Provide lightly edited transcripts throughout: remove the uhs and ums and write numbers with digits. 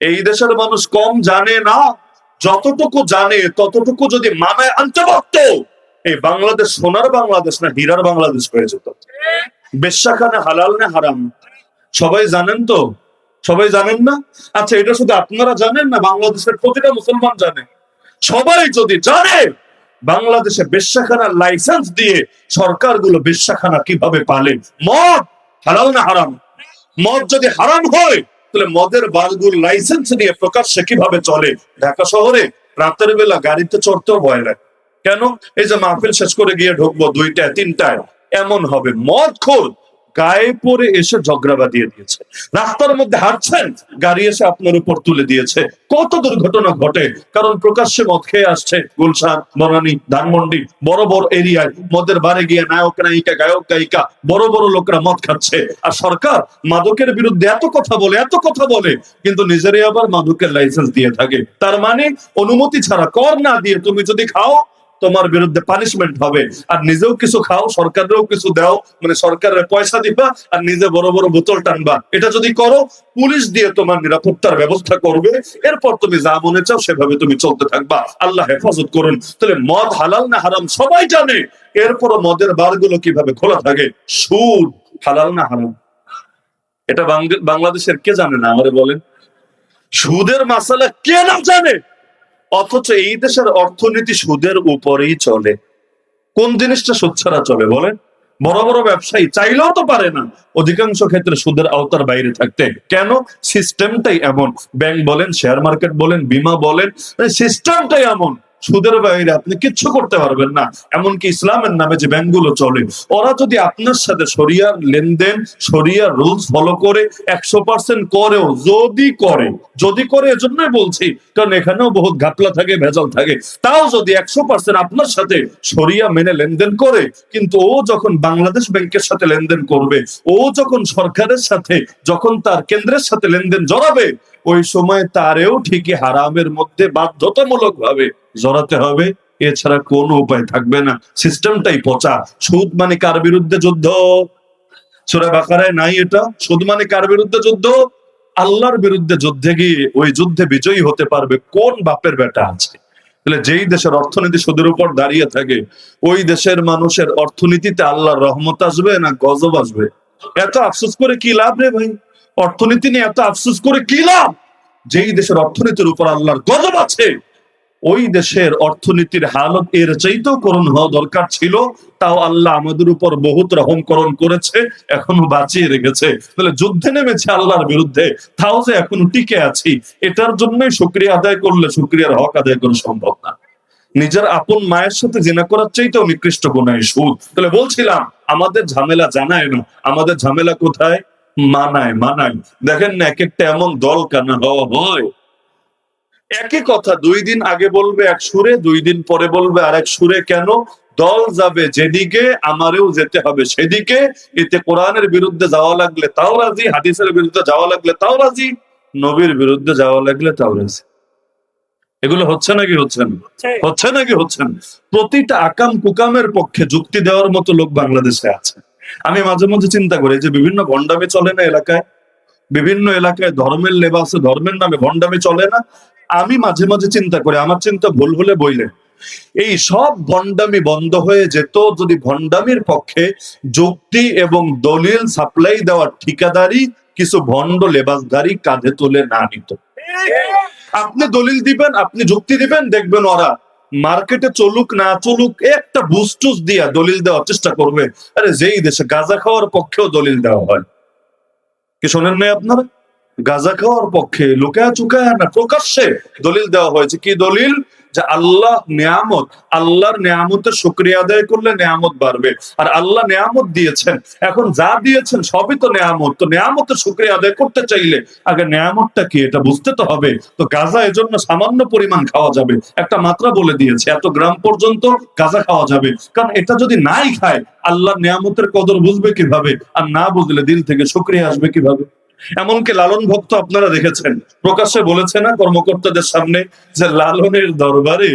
এই দেশের মানুষ কম জানে না, যতটুকু জানে ততটুকু যদি মানায় আনতে পারত, এই বাংলাদেশ সোনার বাংলাদেশ না হীরার বাংলাদেশ হয়ে যেত। বেশ্যাখানা হালাল না হারাম সবাই জানেন তো? সবাই জানেন না? আচ্ছা, এটা শুধু আপনারা জানেন না, বাংলাদেশের প্রতিটা মুসলমান জানে। সবাই যদি জানে বাংলাদেশে বেশ্যাখানার লাইসেন্স দিয়ে সরকারগুলো বেশ্যাখানা কিভাবে পালে, মদ হালাল না হারাম, মদ যদি হারাম হয় তাহলে মদের বারগুলো লাইসেন্স নিয়ে প্রকাশ্যে কিভাবে চলে। ঢাকা শহরে রাতের বেলা গাড়িতে চড়তেও ভয় লাগে। কেন? এই যে মাহফিল শেষ করে গিয়ে ঢুকবো 2টা 3টায়, এমন হবে মদ খোর গায়ে পরে এসে ঝগড়া বাঁধিয়ে দিয়েছে, রাস্তার মধ্যে হাঁটছেন গাড়ি এসে আপনার উপর তুলে দিয়েছে। কত দুর্ঘটনা ঘটে, কারণ প্রকাশ্যে মদ খেয়ে আসছে। গুলশান, বনানী, ধানমন্ডি বড় বড় এরিয়ায় মদের বারে গিয়ে নায়ক নায়িকা, গায়ক গায়িকা, বড় বড় লোকরা মদ খাচ্ছে। আর সরকার মাদকের বিরুদ্ধে এত কথা বলে, কিন্তু নিজেরাই আবার মাদকের লাইসেন্স দিয়ে থাকে। তার মানে অনুমতি ছাড়া, কর না দিয়ে তুমি যদি খাও তোমার বিরুদ্ধে পানিশমেন্ট হবে। আর নিজেও কিছু খাও, সরকারেও কিছু দাও, মানে সরকারের পয়সা দিবা আর নিজে বড় বড় বোতল টানবা। এটা যদি করো, পুলিশ দিয়ে তোমার নিরাপত্তার ব্যবস্থা করবে। এরপর তুমি যা মনে চাও সেভাবে তুমি চলতে থাকবা। আল্লাহ হেফাজত করুন। তাহলে মদ হালাল না হারাম সবাই জানে, এরপরও মদের বারগুলো কিভাবে খোলা থাকে। সুদ হালাল না হারাম এটা বাংলাদেশের কে জানে না? আমারে বলেন, সুদের মাসালা কে না জানে? অথচ এই দেশের অর্থনীতি সুদের উপরেই চলে। কোন জিনিসটা সুদ ছাড়া চলে বলেন? বড় বড় ব্যবসায়ী চাইলেও তো পারে না অধিকাংশ ক্ষেত্রে সুদের আওতার বাইরে থাকতে। কেন? সিস্টেমটাই এমন। ব্যাংক বলেন, শেয়ার মার্কেট বলেন, বীমা বলেন, সিস্টেমটাই এমন। সুদের বাইরে আপনি কিচ্ছু করতে পারবেন না। এমনকি ইসলামের নামে যে ব্যাংকগুলো চলে, ওরা যদি আপনার সাথে শরিয়ার লেনদেন, শরিয়ার রুলস ফলো করে 100% করেও, যদি করে এজন্যই বলছি, কারণ এখানেও বহুত ঘাপলা থাকে, ভেজাল থাকে। তাও যদি 100% আপনার সাথে শরিয়া মেনে লেনদেন করে, কিন্তু ও যখন বাংলাদেশ ব্যাংকের সাথে লেনদেন করবে, ও যখন সরকারের সাথে, যখন তার কেন্দ্রের সাথে লেনদেন জড়াবে, ওই সময় তারেও ঠিকই হারামের মধ্যে বাধ্যতামূলক ভাবে জড়াতে হবে। এছাড়া কোন উপায় থাকবে না। সিস্টেমটাই পচা। সুদ মানে কার বিরুদ্ধে যুদ্ধ? সূরা বাকারায় নাই এটা? সুদ মানে কার বিরুদ্ধে যুদ্ধ? আল্লাহর বিরুদ্ধে যুদ্ধে গিয়ে ওই যুদ্ধে বিজয়ী হতে পারবে কোন বাপের বেটা আছে? তাহলে যেই দেশের অর্থনীতি সুদের উপর দাঁড়িয়ে থাকে, ওই দেশের মানুষের অর্থনীতিতে আল্লাহর রহমত আসবে না গজব আসবে? এত আফসোস করে কি লাভ রে ভাই? অর্থনীতি নিয়ে এত আফসোস করে কি লাভ? যেই দেশের অর্থনীতির উপর আল্লাহর গজব আছে, ওই দেশের অর্থনীতির হালত এর চাইতেও করুণ হওয়া দরকার ছিল। তাও আল্লাহ আমাদের উপর বহুত রহম করণ করেছে, এখনো বাঁচিয়ে রেখেছে। তাহলে যুদ্ধে নেমেছে আল্লাহর বিরুদ্ধে, তাও যে এখনো টিকে আছি, এটার জন্যই শুকরিয়া আদায় করলে শুকরিয়ার হক আদায় করা সম্ভব না। নিজের আপন মায়ের সাথে জিনা করার চাইতেও নিকৃষ্ট গুনাহ সুদ। তাহলে বলছিলাম, আমাদের ঝামেলা জানায় না, আমাদের ঝামেলা কোথায়? মানায়। দেখেন না, এক একটা এমন দল কানা হওয়া হয়, একই কথা 2 দিন আগে বলবে এক সুরে, 2 দিন পরে বলবে আরেক সুরে। কেন? দল যাবে যেদিকে, আমারেও যেতে হবে সেদিকে। এতে কোরআনের বিরুদ্ধে যাওয়া লাগলে তাও রাজি, হাদিসের বিরুদ্ধে যাওয়া লাগলে তাও রাজি, নবীর বিরুদ্ধে যাওয়া লাগলে তাও রাজি। এগুলো হচ্ছে নাকি হচ্ছে না? প্রতিটা আকাম কুকামের পক্ষে যুক্তি দেওয়ার মতো লোক বাংলাদেশে আছে। আমি মাঝে মাঝে চিন্তা করি যে বিভিন্ন ভণ্ডামি চলে না এলাকায়, বিভিন্ন এলাকায় ধর্মের লেবাসে, ধর্মের নামে ভণ্ডামি চলে না? আমি মাঝে মাঝে চিন্তা করি, আমার চিন্তা ভুল হলে বইলে, এই সব ভণ্ডামি বন্ধ হয়ে যেত যদি ভণ্ডামির পক্ষে যুক্তি এবং দলিল সাপ্লাই দেওয়ার ঠিকাদারি কিছু ভণ্ড লেবাসধারী কাঁধে তুলে না নিত। আপনি দলিল দিবেন, আপনি যুক্তি দিবেন, দেখবেন ওরা মার্কেটে চলুক না চলুক একটা বুস্টুস দিয়া দলিল দেওয়ার চেষ্টা করবে। আরে যেই দেশে গাঁজা খাওয়ার পক্ষেও দলিল দেওয়া হয়, কি শোনেন নাই আপনারা? গাঁজা খাওয়ার পক্ষে লুকায়া চুকায়া না, প্রকাশ্যে দলিল দেওয়া হয়েছে। কি দলিল? যে আল্লাহ নিয়ামত, আল্লাহর নিয়ামতের শুকরিয়া আদায় করলে নিয়ামত বাড়বে। আর আল্লাহ নিয়ামত দিয়েছেন, এখন যা দিয়েছেন সবই তো নিয়ামত। তো নিয়ামতের শুকরিয়া আদায় করতে চাইলে আগে নিয়ামতটা কি এটা বুঝতে তো হবে। তো গাঁজা এজন্য সামান্য পরিমাণ খাওয়া যাবে, একটা মাত্রা বলে দিয়েছে, এত গ্রাম পর্যন্ত গাঁজা খাওয়া যাবে। কারণ এটা যদি নাই খায়, আল্লাহর নিয়ামতের কদর বুঝবে কিভাবে? আর না বুঝলে দিল থেকে শুকরিয়া আসবে কিভাবে? এমনকি লালন ভক্ত আপনারা দেখেছেন প্রকাশ্যে বলেছে না কর্মকর্তাদের সামনে যে লালনের দরবারে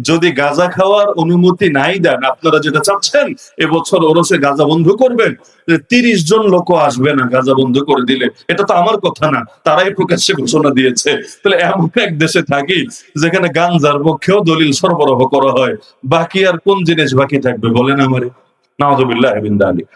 যদি গাঁজা খাওয়ার অনুমতি নাই দেন, আপনারা যেটা চাচ্ছেন এবছর ওরসে গাঁজা বন্ধ করবেন, 30 জন লোক আসবে না গাঁজা বন্ধ করে দিলে। এটা তো আমার কথা না, তারাই প্রকাশ্যে ঘোষণা দিয়েছে। তাহলে এমন এক দেশে থাকি যেখানে গাঞ্জার পক্ষেও দলিল সরবরাহ করা হয়, বাকি আর কোন জিনিস বাকি থাকবে বলেন আমারে? নাউযুবিল্লাহি মিন যালিক।